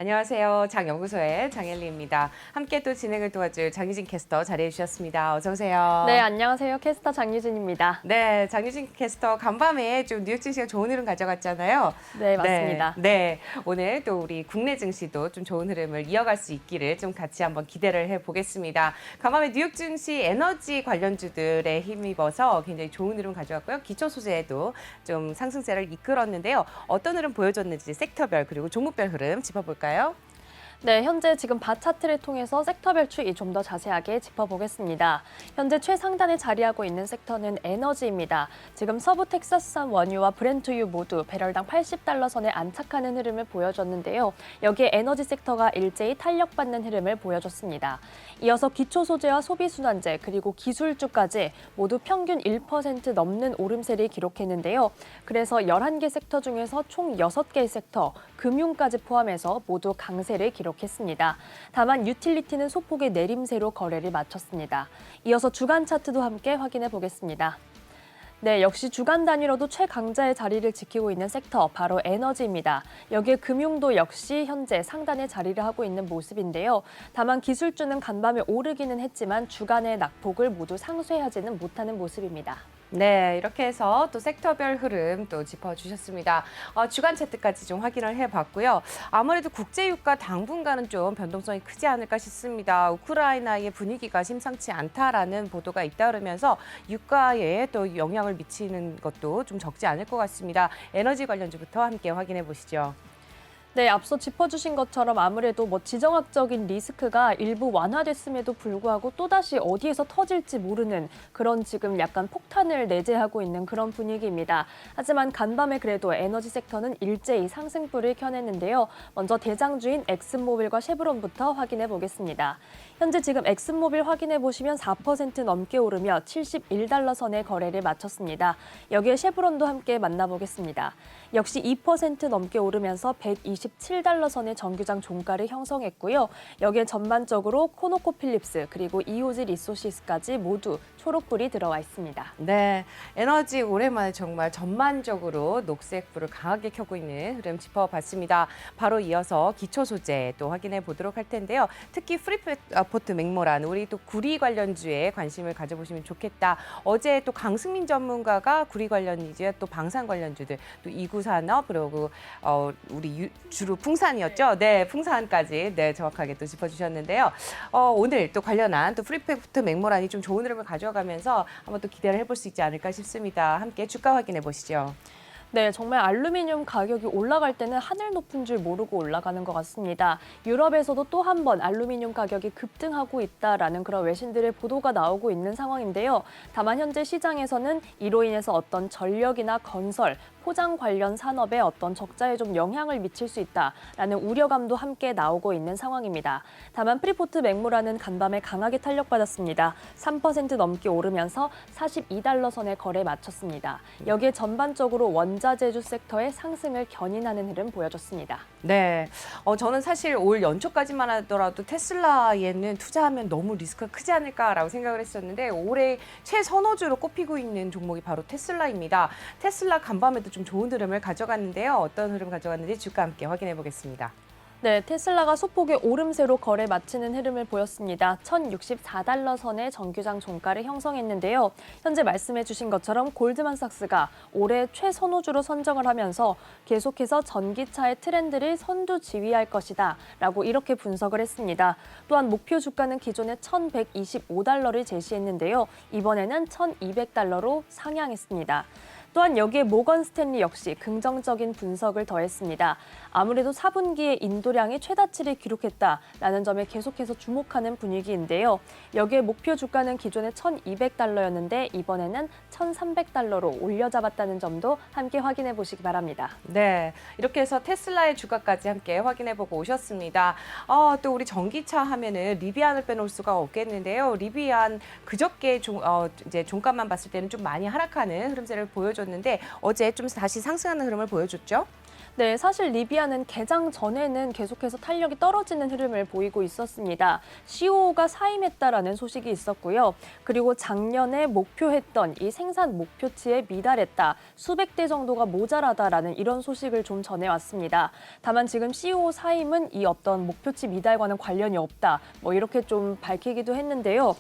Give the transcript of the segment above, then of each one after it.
안녕하세요. 장연구소의 장엘리입니다. 함께 또 진행을 도와줄 장유진 캐스터 자리해 주셨습니다. 어서 오세요. 네, 안녕하세요. 캐스터 장유진입니다. 네, 장유진 캐스터 간밤에 좀 뉴욕 증시가 좋은 흐름 가져갔잖아요. 네, 맞습니다. 네, 오늘 또 우리 국내 증시도 좀 좋은 흐름을 이어갈 수 있기를 좀 같이 한번 기대를 해보겠습니다. 간밤에 뉴욕 증시 에너지 관련주들에 힘입어서 굉장히 좋은 흐름 가져갔고요. 기초 소재도 좀 상승세를 이끌었는데요. 어떤 흐름 보여줬는지 섹터별 그리고 종목별 흐름 짚어볼까요? 네, 현재 지금 바 차트를 통해서 섹터별 추이 좀 더 자세하게 짚어보겠습니다. 현재 최상단에 자리하고 있는 섹터는 에너지입니다. 지금 서부 텍사스산 원유와 브렌트유 모두 배럴당 80달러 선에 안착하는 흐름을 보여줬는데요. 여기에 에너지 섹터가 일제히 탄력받는 흐름을 보여줬습니다. 이어서 기초 소재와 소비순환재 그리고 기술주까지 모두 평균 1% 넘는 오름세를 기록했는데요. 그래서 11개 섹터 중에서 총 6개의 섹터, 금융까지 포함해서 모두 강세를 기록했습니다. 다만 유틸리티는 소폭의 내림세로 거래를 마쳤습니다. 이어서 주간 차트도 함께 확인해 보겠습니다. 네, 역시 주간 단위로도 최강자의 자리를 지키고 있는 섹터, 바로 에너지입니다. 여기에 금융도 역시 현재 상단에 자리를 하고 있는 모습인데요. 다만 기술주는 간밤에 오르기는 했지만 주간의 낙폭을 모두 상쇄하지는 못하는 모습입니다. 네, 이렇게 해서 또 섹터별 흐름 또 짚어주셨습니다. 주간 차트까지 좀 확인을 해봤고요. 아무래도 국제유가 당분간은 좀 변동성이 크지 않을까 싶습니다. 우크라이나의 분위기가 심상치 않다라는 보도가 잇따르면서 유가에 또 영향을 미치는 것도 좀 적지 않을 것 같습니다. 에너지 관련주부터 함께 확인해 보시죠. 네, 앞서 짚어주신 것처럼 아무래도 지정학적인 리스크가 일부 완화됐음에도 불구하고 또다시 어디에서 터질지 모르는 그런 지금 약간 폭탄을 내재하고 있는 그런 분위기입니다. 하지만 간밤에 그래도 에너지 섹터는 일제히 상승불을 켜냈는데요. 먼저 대장주인 엑슨모빌과 쉐브론부터 확인해 보겠습니다. 현재 지금 엑슨모빌 확인해 보시면 4% 넘게 오르며 71달러 선의 거래를 마쳤습니다. 여기에 쉐브론도 함께 만나보겠습니다. 역시 2% 넘게 오르면서 127달러 선의 정규장 종가를 형성했고요. 여기에 전반적으로 코노코필립스 그리고 이오지 리소시스까지 모두 초록불이 들어와 있습니다. 네, 에너지 오랜만에 정말 전반적으로 녹색불을 강하게 켜고 있는 흐름 짚어봤습니다. 바로 이어서 기초 소재 또 확인해 보도록 할 텐데요. 특히 프리포트 맥모란 우리 또 구리 관련주에 관심을 가져보시면 좋겠다. 어제 또 강승민 전문가가 구리 관련이지 또 방산 관련주들 또 이구산업 그리고 우리 주로 풍산이었죠. 네, 풍산까지 정확하게 또 짚어주셨는데요. 오늘 또 관련한 또 프리포트 맥모란이 좀 좋은 흐름을 가져가면서 한번 또 기대를 해볼 수 있지 않을까 싶습니다. 함께 주가 확인해 보시죠. 네, 정말 알루미늄 가격이 올라갈 때는 하늘 높은 줄 모르고 올라가는 것 같습니다. 유럽에서도 또 한 번 알루미늄 가격이 급등하고 있다라는 그런 외신들의 보도가 나오고 있는 상황인데요. 다만 현재 시장에서는 이로 인해서 어떤 전력이나 건설, 포장 관련 산업에 어떤 적자에 좀 영향을 미칠 수 있다라는 우려감도 함께 나오고 있는 상황입니다. 다만 프리포트 맥모라는 간밤에 강하게 탄력받았습니다. 3% 넘게 오르면서 42달러 선에 거래 마쳤습니다. 여기에 전반적으로 원자재주 섹터의 상승을 견인하는 흐름 보여줬습니다. 네, 저는 사실 올 연초까지만 하더라도 테슬라에는 투자하면 너무 리스크가 크지 않을까라고 생각을 했었는데 올해 최선호주로 꼽히고 있는 종목이 바로 테슬라입니다. 테슬라 간밤에도 좀 좋은 흐름을 가져갔는데요. 어떤 흐름 가져갔는지 주가 함께 확인해 보겠습니다. 네, 테슬라가 소폭의 오름세로 거래 마치는 흐름을 보였습니다. 1,064달러 선의 정규장 종가를 형성했는데요. 현재 말씀해 주신 것처럼 골드만삭스가 올해 최선호주로 선정을 하면서 계속해서 전기차의 트렌드를 선두지휘할 것이다 라고 이렇게 분석을 했습니다. 또한 목표 주가는 기존에 1,125달러를 제시했는데요. 이번에는 1,200달러로 상향했습니다. 또한 여기에 모건 스탠리 역시 긍정적인 분석을 더했습니다. 아무래도 4분기에 인도량이 최다치를 기록했다라는 점에 계속해서 주목하는 분위기인데요. 여기에 목표 주가는 기존에 1,200달러였는데 이번에는 1,300달러로 올려잡았다는 점도 함께 확인해 보시기 바랍니다. 네, 이렇게 해서 테슬라의 주가까지 함께 확인해보고 오셨습니다. 또 우리 전기차 하면은 리비안을 빼놓을 수가 없겠는데요. 리비안 그저께 이제 종가만 봤을 때는 좀 많이 하락하는 흐름세를 보여줬는데 어제 좀 다시 상승하는 흐름을 보여줬죠. 네, 사실 리비아는 개장 전에는 계속해서 탄력이 떨어지는 흐름을 보이고 있었습니다. CEO가 사임했다라는 소식이 있었고요. 그리고 작년에 목표했던 이 생산 목표치에 미달했다, 수백 대 정도가 모자라다라는 이런 소식을 좀 전해왔습니다. 다만 지금 CEO 사임은 이 어떤 목표치 미달과는 관련이 없다, 뭐 이렇게 좀 밝히기도 했는데요.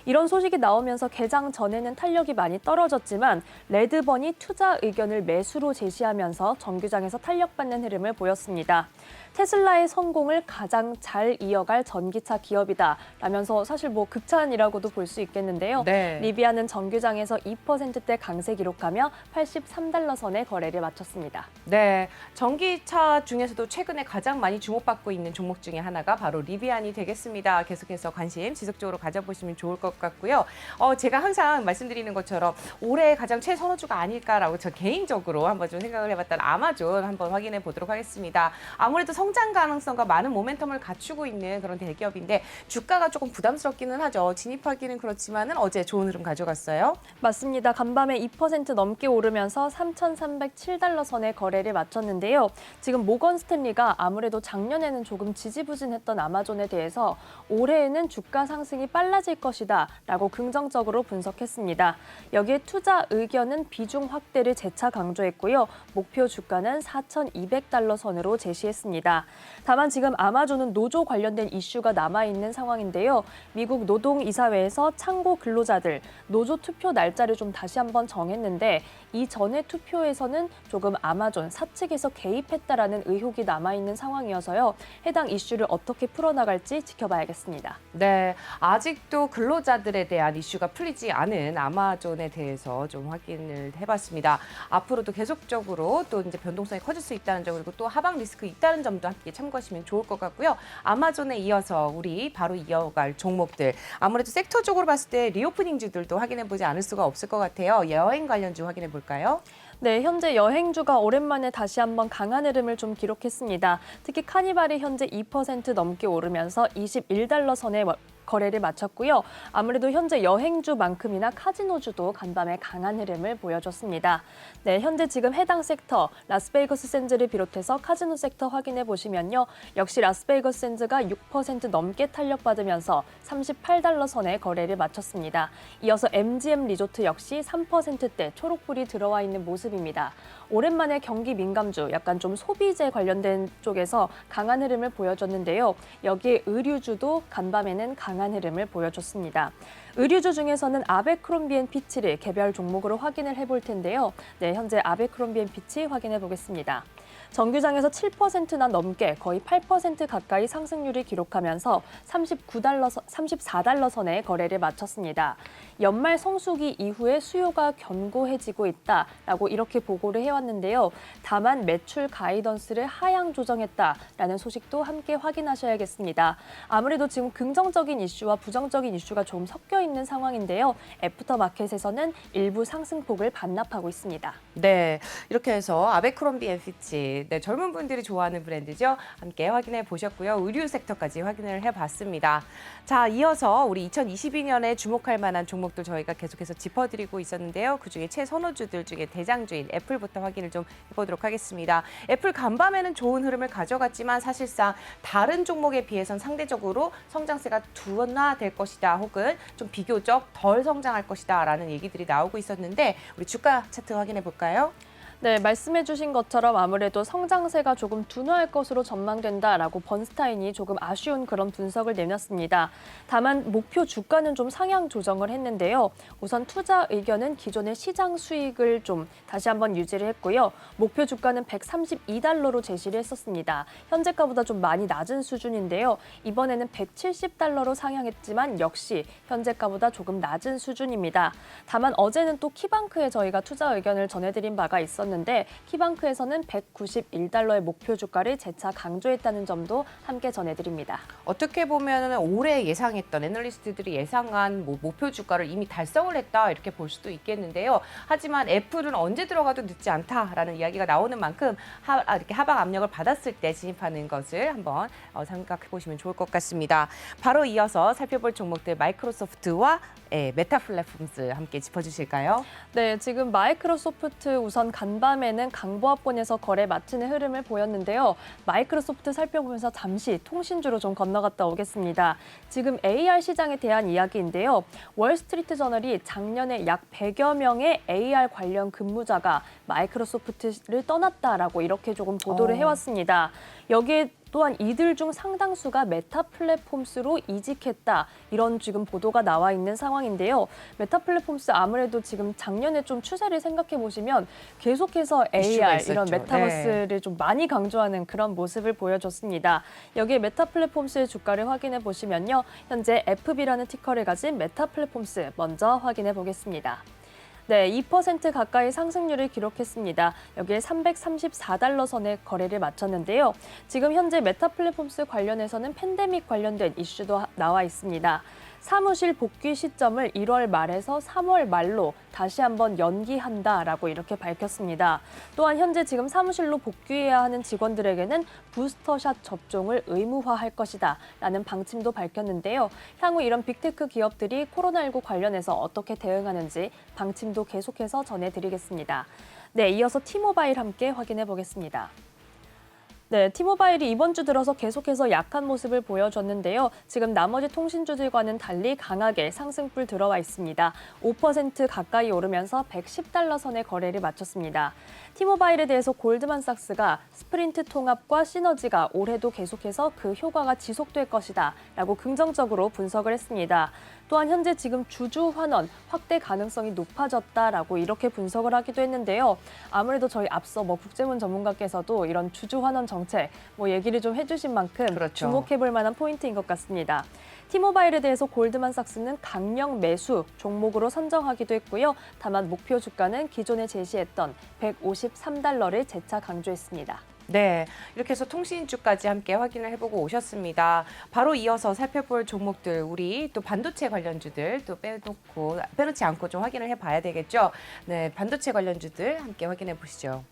이런 소식이 나오면서 개장 전에는 탄력이 많이 떨어졌지만 레드번이 투자 의견을 매수로 제시하면서 정규장에서 탄력받는 흐름을 보였습니다. 테슬라의 성공을 가장 잘 이어갈 전기차 기업이다 라면서 사실 뭐 극찬이라고도 볼 수 있겠는데요. 네. 리비아는 정규장에서 2%대 강세 기록하며 83달러 선에 거래를 마쳤습니다. 네, 전기차 중에서도 최근에 가장 많이 주목받고 있는 종목 중에 하나가 바로 리비안이 되겠습니다. 계속해서 관심 지속적으로 가져보시면 좋을 것 같고요. 제가 항상 말씀드리는 것처럼 올해 가장 최선호주가 아닐까라고 저 개인적으로 한번 좀 생각을 해봤던 아마존 한번 확인해 보도록 하겠습니다. 아무래도 성장 가능성과 많은 모멘텀을 갖추고 있는 그런 대기업인데 주가가 조금 부담스럽기는 하죠. 진입하기는 그렇지만은 어제 좋은 흐름 가져갔어요. 맞습니다. 간밤에 2% 넘게 오르면서 3,307달러 선에 거래를 마쳤는데요. 지금 모건 스탠리가 아무래도 작년에는 조금 지지부진했던 아마존에 대해서 올해에는 주가 상승이 빨라질 것이다 라고 긍정적으로 분석했습니다. 여기에 투자 의견은 비중 확대를 재차 강조했고요. 목표 주가는 4,200달러 선으로 제시했습니다. 다만 지금 아마존은 노조 관련된 이슈가 남아있는 상황인데요. 미국 노동이사회에서 창고 근로자들 노조 투표 날짜를 좀 다시 한번 정했는데 이전의 투표에서는 조금 아마존 사측에서 개입했다라는 의혹이 남아있는 상황이어서요. 해당 이슈를 어떻게 풀어나갈지 지켜봐야겠습니다. 네, 아직도 근로자들에 대한 이슈가 풀리지 않은 아마존에 대해서 좀 확인을 해봤습니다. 앞으로도 계속적으로 또 이제 변동성이 커질 수 있다는 점, 그리고 또 하방 리스크 있다는 점도 함께 참고하시면 좋을 것 같고요. 아마존에 이어서 우리 바로 이어갈 종목들, 아무래도 섹터적으로 봤을 때 리오프닝주들도 확인해보지 않을 수가 없을 것 같아요. 여행 관련주 확인해 볼까요? 네, 현재 여행주가 오랜만에 다시 한번 강한 흐름을 좀 기록했습니다. 특히 카니발이 현재 2% 넘게 오르면서 21달러 선에 거래를 마쳤고요. 아무래도 현재 여행주만큼이나 카지노주도 간밤에 강한 흐름을 보여줬습니다. 네, 현재 지금 해당 섹터 라스베이거스 샌즈를 비롯해서 카지노 섹터 확인해 보시면요. 역시 라스베이거스 샌즈가 6% 넘게 탄력받으면서 38달러 선에 거래를 마쳤습니다. 이어서 MGM 리조트 역시 3%대 초록불이 들어와 있는 모습입니다. 오랜만에 경기 민감주, 약간 좀 소비재 관련된 쪽에서 강한 흐름을 보여줬는데요. 여기에 의류주도 간밤에는 강한 흐름을 보여줬습니다. 의류주 중에서는 아베크롬비앤피치를 개별 종목으로 확인을 해볼 텐데요. 네, 현재 아베크롬비앤피치 확인해 보겠습니다. 정규장에서 7%나 넘게 거의 8% 가까이 상승률을 기록하면서 34달러 선에 거래를 마쳤습니다. 연말 성수기 이후에 수요가 견고해지고 있다라고 이렇게 보고를 해왔는데요. 다만 매출 가이던스를 하향 조정했다라는 소식도 함께 확인하셔야겠습니다. 아무래도 지금 긍정적인 이슈와 부정적인 이슈가 좀 섞여 있는 상황인데요. 애프터마켓에서는 일부 상승폭을 반납하고 있습니다. 네, 이렇게 해서 아베크롬비앤피치, 네, 젊은 분들이 좋아하는 브랜드죠. 함께 확인해 보셨고요. 의류 섹터까지 확인을 해봤습니다. 자, 이어서 우리 2022년에 주목할 만한 종목들 저희가 계속해서 짚어드리고 있었는데요. 그중에 최선호주들 중에 대장주인 애플부터 확인을 좀 해보도록 하겠습니다. 애플 간밤에는 좋은 흐름을 가져갔지만 사실상 다른 종목에 비해선 상대적으로 성장세가 둔화될 것이다, 혹은 좀 비교적 덜 성장할 것이다 라는 얘기들이 나오고 있었는데 우리 주가 차트 확인해 볼까요? 네, 말씀해 주신 것처럼 아무래도 성장세가 조금 둔화할 것으로 전망된다라고 번스타인이 조금 아쉬운 그런 분석을 내놨습니다. 다만 목표 주가는 좀 상향 조정을 했는데요. 우선 투자 의견은 기존의 시장 수익을 좀 다시 한번 유지를 했고요. 목표 주가는 132달러로 제시를 했었습니다. 현재가보다 좀 많이 낮은 수준인데요. 이번에는 170달러로 상향했지만 역시 현재가보다 조금 낮은 수준입니다. 다만 어제는 또 키방크에 저희가 투자 의견을 전해드린 바가 있었는데 키방크에서는 191달러의 목표 주가를 재차 강조했다는 점도 함께 전해드립니다. 어떻게 보면 올해 예상했던 애널리스트들이 예상한 목표 주가를 이미 달성을 했다 이렇게 볼 수도 있겠는데요. 하지만 애플은 언제 들어가도 늦지 않다라는 이야기가 나오는 만큼 이렇게 하방 압력을 받았을 때 진입하는 것을 한번 생각해 보시면 좋을 것 같습니다. 바로 이어서 살펴볼 종목들 마이크로소프트와 메타 플랫폼스 함께 짚어주실까요? 네, 지금 마이크로소프트 우선 간밤 간밤에는 강보합권에서 거래 마치는 흐름을 보였는데요. 마이크로소프트 살펴보면서 잠시 통신주로 좀 건너갔다 오겠습니다. 지금 AR 시장에 대한 이야기인데요. 월스트리트 저널이 작년에 약 100여 명의 AR 관련 근무자가 마이크로소프트를 떠났다라고 이렇게 조금 보도를 해왔습니다. 여기에 또한 이들 중 상당수가 메타 플랫폼스로 이직했다. 이런 지금 보도가 나와 있는 상황인데요. 메타 플랫폼스 아무래도 지금 작년에 좀 추세를 생각해 보시면 계속해서 AR 이런 메타버스를 좀 많이 강조하는 그런 모습을 보여줬습니다. 여기에 메타 플랫폼스의 주가를 확인해 보시면요. 현재 FB라는 티커를 가진 메타 플랫폼스 먼저 확인해 보겠습니다. 네, 2% 가까이 상승률을 기록했습니다. 여기에 334달러 선에 거래를 마쳤는데요. 지금 현재 메타 플랫폼스 관련해서는 팬데믹 관련된 이슈도 나와 있습니다. 사무실 복귀 시점을 1월 말에서 3월 말로 다시 한번 연기한다라고 이렇게 밝혔습니다. 또한 현재 지금 사무실로 복귀해야 하는 직원들에게는 부스터샷 접종을 의무화할 것이다 라는 방침도 밝혔는데요. 향후 이런 빅테크 기업들이 코로나19 관련해서 어떻게 대응하는지 방침도 계속해서 전해드리겠습니다. 네, 이어서 T모바일 함께 확인해 보겠습니다. 네, T모바일이 이번 주 들어서 계속해서 약한 모습을 보여줬는데요. 지금 나머지 통신주들과는 달리 강하게 상승불 들어와 있습니다. 5% 가까이 오르면서 110달러 선의 거래를 마쳤습니다. T모바일에 대해서 골드만삭스가 스프린트 통합과 시너지가 올해도 계속해서 그 효과가 지속될 것이다 라고 긍정적으로 분석을 했습니다. 또한 현재 지금 주주 환원 확대 가능성이 높아졌다라고 이렇게 분석을 하기도 했는데요. 아무래도 저희 앞서 국제문 전문가께서도 이런 주주 환원 정책 얘기를 좀 해주신 만큼 주목해볼 만한 포인트인 것 같습니다. T모바일에 대해서 골드만삭스는 강력 매수 종목으로 선정하기도 했고요. 다만 목표 주가는 기존에 제시했던 153달러를 재차 강조했습니다. 네, 이렇게 해서 통신주까지 함께 확인을 해보고 오셨습니다. 바로 이어서 살펴볼 종목들, 우리 또 반도체 관련주들 또 빼놓지 않고 좀 확인을 해봐야 되겠죠. 네, 반도체 관련주들 함께 확인해 보시죠.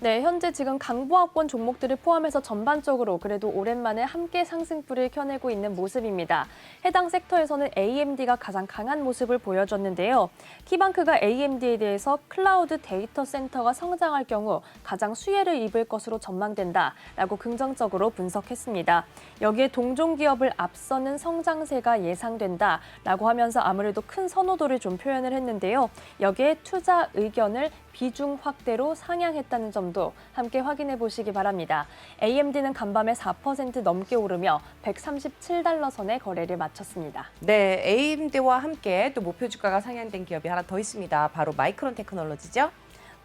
네, 현재 지금 강보합권 종목들을 포함해서 전반적으로 그래도 오랜만에 함께 상승불을 켜내고 있는 모습입니다. 해당 섹터에서는 AMD가 가장 강한 모습을 보여줬는데요. 키방크가 AMD에 대해서 클라우드 데이터 센터가 성장할 경우 가장 수혜를 입을 것으로 전망된다라고 긍정적으로 분석했습니다. 여기에 동종 기업을 앞서는 성장세가 예상된다라고 하면서 아무래도 큰 선호도를 좀 표현을 했는데요. 여기에 투자 의견을 비중 확대로 상향했다는 점도 함께 확인해 보시기 바랍니다. AMD는 간밤에 4% 넘게 오르며 137달러 선의 거래를 마쳤습니다. 네, AMD와 함께 또 목표 주가가 상향된 기업이 하나 더 있습니다. 바로 마이크론 테크놀로지죠.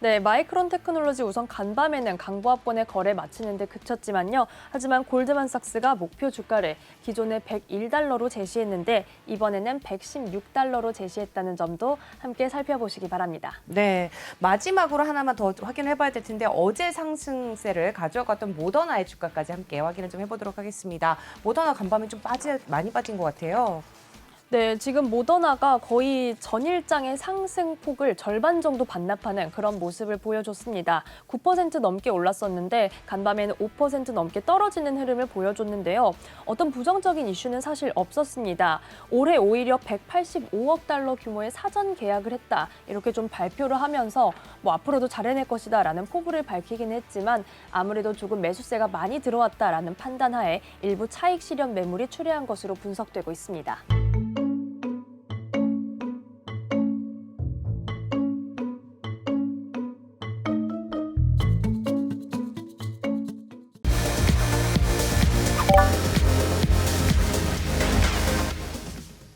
네, 마이크론 테크놀로지 우선 간밤에는 강보합권의 거래 마치는데 그쳤지만요. 하지만 골드만삭스가 목표 주가를 기존에 101달러로 제시했는데 이번에는 116달러로 제시했다는 점도 함께 살펴보시기 바랍니다. 네, 마지막으로 하나만 더 확인해봐야 될 텐데 어제 상승세를 가져갔던 모더나의 주가까지 함께 확인을 좀 해보도록 하겠습니다. 모더나 간밤에 좀 많이 빠진 것 같아요. 네, 지금 모더나가 거의 전일장의 상승폭을 절반 정도 반납하는 그런 모습을 보여줬습니다. 9% 넘게 올랐었는데 간밤에는 5% 넘게 떨어지는 흐름을 보여줬는데요. 어떤 부정적인 이슈는 사실 없었습니다. 올해 오히려 185억 달러 규모의 사전 계약을 했다. 이렇게 좀 발표를 하면서 앞으로도 잘해낼 것이다 라는 포부를 밝히긴 했지만 아무래도 조금 매수세가 많이 들어왔다라는 판단하에 일부 차익 실현 매물이 출회한 것으로 분석되고 있습니다.